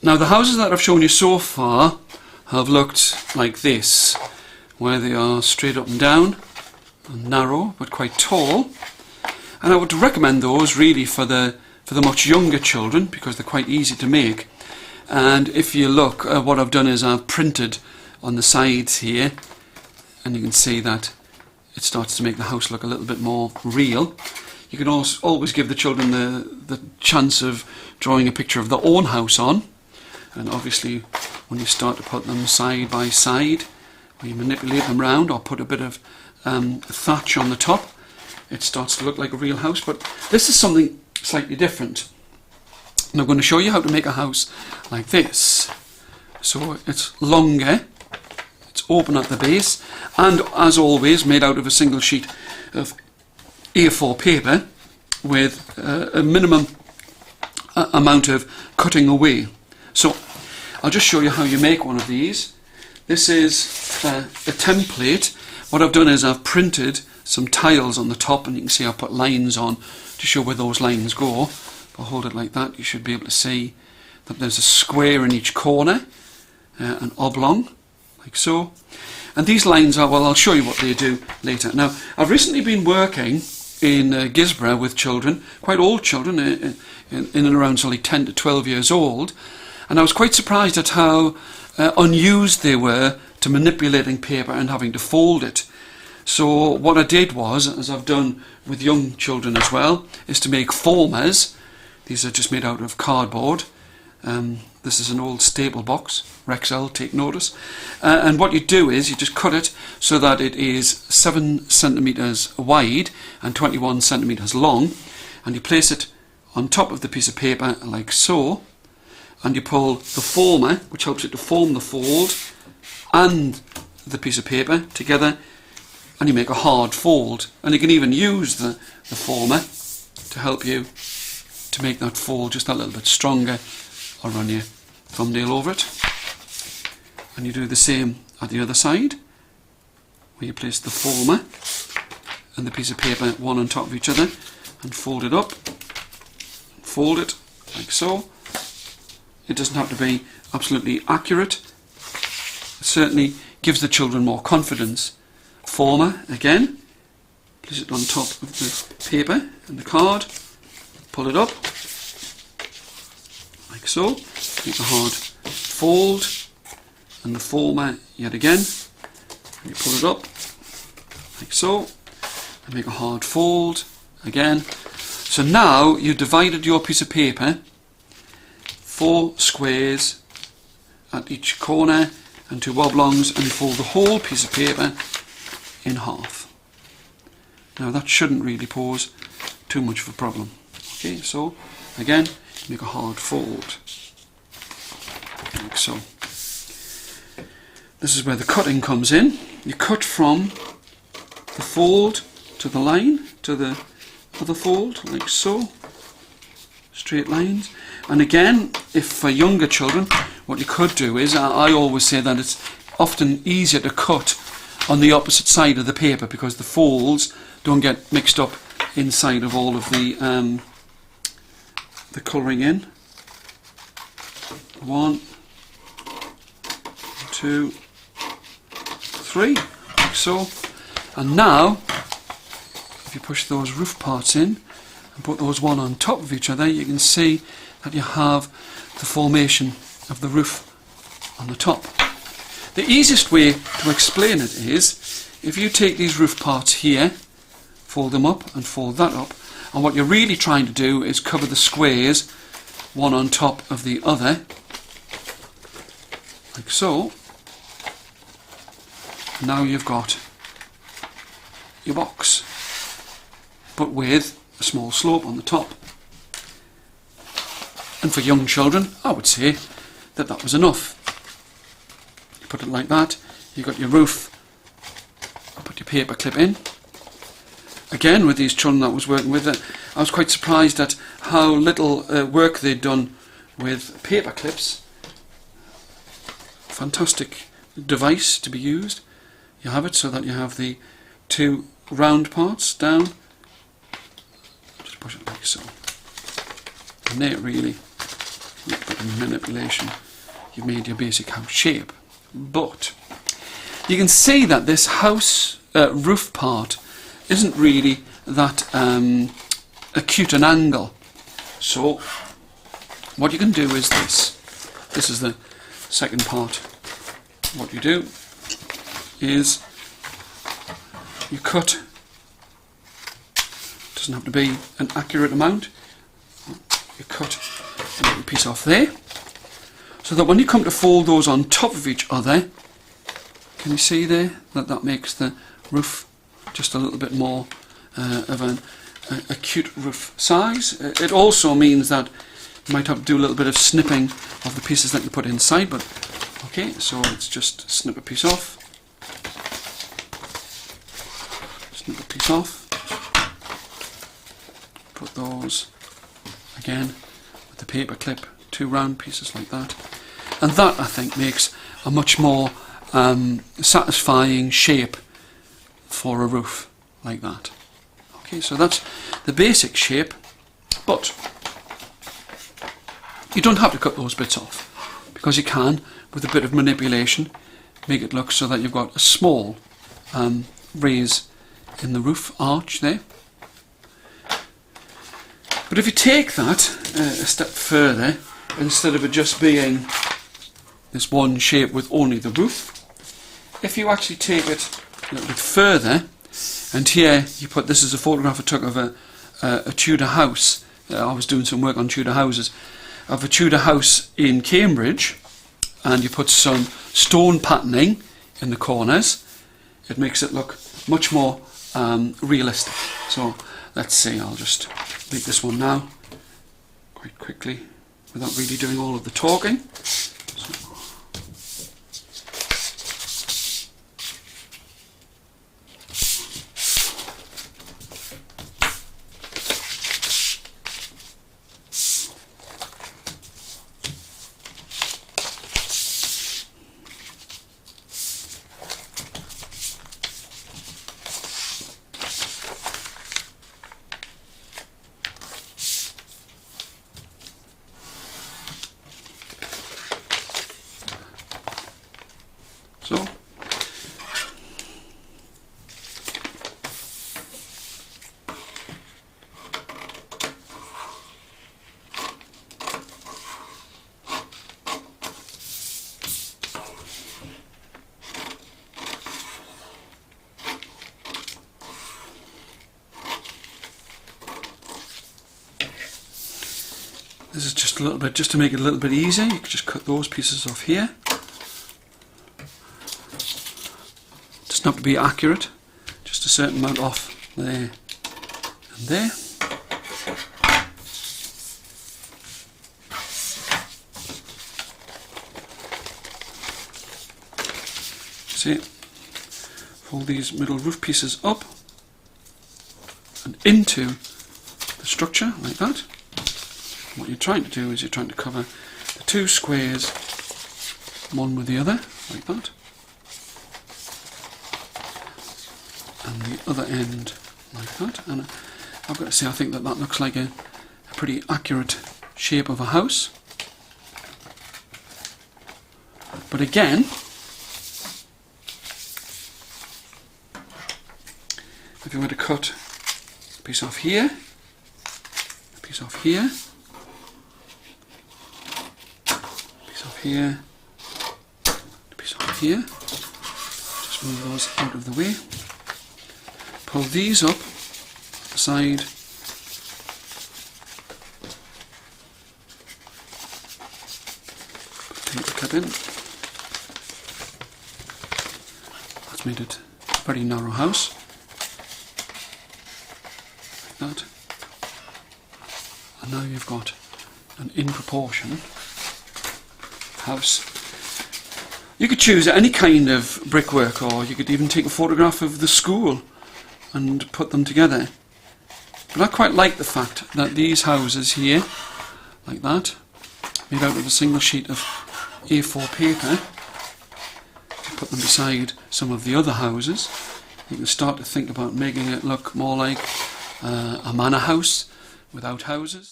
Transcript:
Now the houses that I've shown you so far have looked like this, where they are straight up and down and narrow but quite tall, and I would recommend those really for the much younger children because they're quite easy to make. And if you look, what I've done is I've printed on the sides here, and you can see that it starts to make the house look a little bit more real. You can also always give the children the chance of drawing a picture of their own house on, and obviously when you start to put them side by side, when you manipulate them round or put a bit of thatch on the top, it starts to look like a real house. But this is something slightly different. And I'm going to show you how to make a house like this. So it's longer, it's open at the base, and as always made out of a single sheet of A4 paper with a minimum amount of cutting away. So I'll just show you how you make one of these. This is a template. What I've done is I've printed some tiles on the top, and you can see I've put lines on to show where those lines go. If I hold it like that, you should be able to see that there's a square in each corner, an oblong, like so. And these lines are, well, I'll show you what they do later. Now, I've recently been working in Guisborough with children, quite old children, in and around only 10 to 12 years old, and I was quite surprised at how unused they were to manipulating paper and having to fold it. So what I did was, as I've done with young children as well, is to make formers. These are just made out of cardboard. This is an old staple box, Rexel, take notice. And what you do is you just cut it so that it is 7 centimetres wide and 21 centimetres long, and you place it on top of the piece of paper like so, and you pull the former, which helps it to form the fold, and the piece of paper together, and you make a hard fold. And you can even use the former to help you to make that fold just a little bit stronger, or run your thumbnail over it. And you do the same at the other side, where you place the former and the piece of paper one on top of each other and fold it up, fold it like so. It doesn't have to be absolutely accurate. It certainly gives the children more confidence. Former again, place it on top of the paper and the card, pull it up like so, make a hard fold, and the former yet again, and you pull it up like so, and make a hard fold again. So now you've divided your piece of paper 4 squares at each corner and 2 oblongs, and you fold the whole piece of paper in half. Now that shouldn't really pose too much of a problem. Okay, so again, make a hard fold like so. This is where the cutting comes in. You cut from the fold to the line to the other fold like so, straight lines. And again, if for younger children, what you could do is, I always say that it's often easier to cut on the opposite side of the paper because the folds don't get mixed up inside of all of the colouring in. 1, 2, 3, like so. And now, if you push those roof parts in and put those one on top of each other, you can see that you have the formation of the roof on the top. The easiest way to explain it is, if you take these roof parts here, fold them up and fold that up, and what you're really trying to do is cover the squares one on top of the other, like so. Now you've got your box, but with a small slope on the top. And for young children, I would say that that was enough. You put it like that, you've got your roof, put your paper clip in. Again, with these children that I was working with, I was quite surprised at how little work they'd done with paper clips. Fantastic device to be used. You have it so that you have the 2 round parts down. Just push it like so. And there it really a little bit of manipulation, you've made your basic house shape. But you can see that this house roof part isn't really that acute an angle. So what you can do is this. This is the second part. What you do is you cut. Doesn't have to be an accurate amount. You cut a little piece off there, so that when you come to fold those on top of each other, can you see there that makes the roof just a little bit more of an acute roof size. It also means that you might have to do a little bit of snipping of the pieces that you put inside, but okay, so let's just snip a piece off. Snip a piece off. Put those again with the paper clip, 2 round pieces like that. And that, I think, makes a much more satisfying shape for a roof like that. Okay, so that's the basic shape, but you don't have to cut those bits off, because you can, with a bit of manipulation, make it look so that you've got a small raise in the roof arch there. But if you take that a step further, instead of it just being this one shape with only the roof, if you actually take it a little bit further, and here you put, this is a photograph I took of a Tudor house. I was doing some work on Tudor houses, of a Tudor house in Cambridge, and you put some stone patterning in the corners. It makes it look much more realistic. So let's see, I'll just make this one now quite quickly without really doing all of the talking. So, this is just a little bit, just to make it a little bit easier, you can just cut those pieces off here. Doesn't have to be accurate, just a certain amount off there and there. See, fold these middle roof pieces up and into the structure like that. What you're trying to do is you're trying to cover the 2 squares, one with the other, like that. And the other end like that. And I've got to say, I think that looks like a pretty accurate shape of a house. But again, if you were to cut a piece off here, a piece off here, a piece off here, a piece off here, just move those out of the way. Pull these up the side, put the clip in. That's made it a very narrow house, like that. And now you've got an in proportion house. You could choose any kind of brickwork, or you could even take a photograph of the school and put them together. But I quite like the fact that these houses here, like that, made out of a single sheet of A4 paper, if you put them beside some of the other houses, you can start to think about making it look more like a manor house without houses.